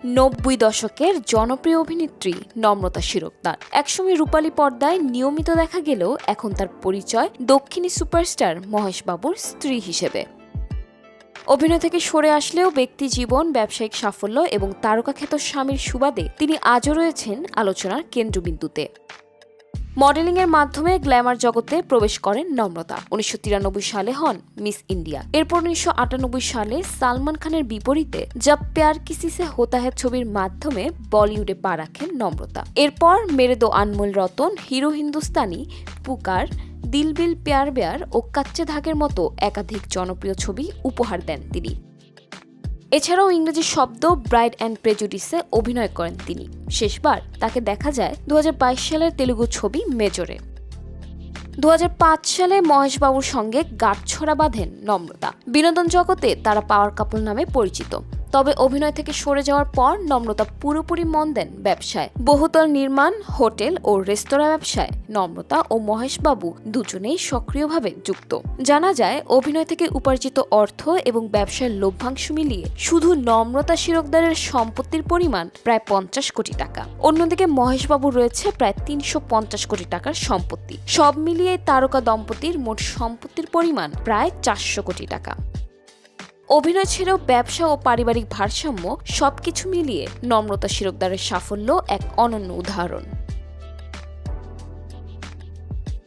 90 দশকের জনপ্রিয় অভিনেত্রী নম্রতা শিরোক্তার একসময় রূপালী পর্দায় নিয়মিত দেখা গেলেও এখন তার পরিচয় দক্ষিণী সুপারস্টার মহেশ বাবুর স্ত্রী হিসেবে। অভিনয় থেকে সরে আসলেও ব্যক্তি জীবন, ব্যবসায়িক সাফল্য এবং তারকাখ্যাত স্বামীর সুবাদে তিনি আজও রয়েছেন আলোচনার কেন্দ্রবিন্দুতে। মডেলিংয়ের মাধ্যমে গ্ল্যামার জগতে প্রবেশ করেন নম্রতা। 1993 সালে হন মিস ইন্ডিয়া। এরপর 1998 সালে সালমান খানের বিপরীতে জব প্যার কিসি সে হোতা হ্যায় ছবির মাধ্যমে বলিউডে পা রাখেন নম্রতা। এরপর মেরে দো আনমোল রতন, হিরো হিন্দুস্তানি, পুকার, দিল বিল প্যার ব্যার ও কাচ্চে ধাগের মতো একাধিক জনপ্রিয় ছবি উপহার দেন তিনি। এছাড়াও ইংরেজি শব্দ ব্রাইড অ্যান্ড প্রেজুডিসে অভিনয় করেন তিনি। শেষবার তাকে দেখা যায় 2022 সালের তেলুগু ছবি মেজরে। 2005 সালে মহেশ বাবুর সঙ্গে গাঁটছড়া বাঁধেন নম্রতা। বিনোদন জগতে তারা পাওয়ার কাপল নামে পরিচিত। তবে অভিনয় থেকে সরে যাওয়ার পর নম্রতা পুরোপুরি মন দেন ব্যবসায়। বহুতল নির্মাণ, হোটেল ও রেস্তোরাঁ ব্যবসায় নম্রতা ও মহেশ বাবু দুজনেই সক্রিয়ভাবে যুক্ত। জানা যায়, অভিনয় থেকে উপার্জিত অর্থ এবং ব্যবসার লভ্যাংশ মিলিয়ে শুধু নম্রতা শিরোক্তারের সম্পত্তির পরিমাণ প্রায় 50 কোটি টাকা। অন্যদিকে মহেশ বাবুর রয়েছে প্রায় 350 কোটি টাকার সম্পত্তি। সব মিলিয়ে তারকা দম্পতির মোট সম্পত্তির পরিমাণ প্রায় 400 কোটি টাকা। অভিনয় ছেড়েও ব্যবসা ও পারিবারিক ভারসাম্য সবকিছু মিলিয়ে নম্রতা শিরোক্তারের সাফল্য এক অনন্য উদাহরণ।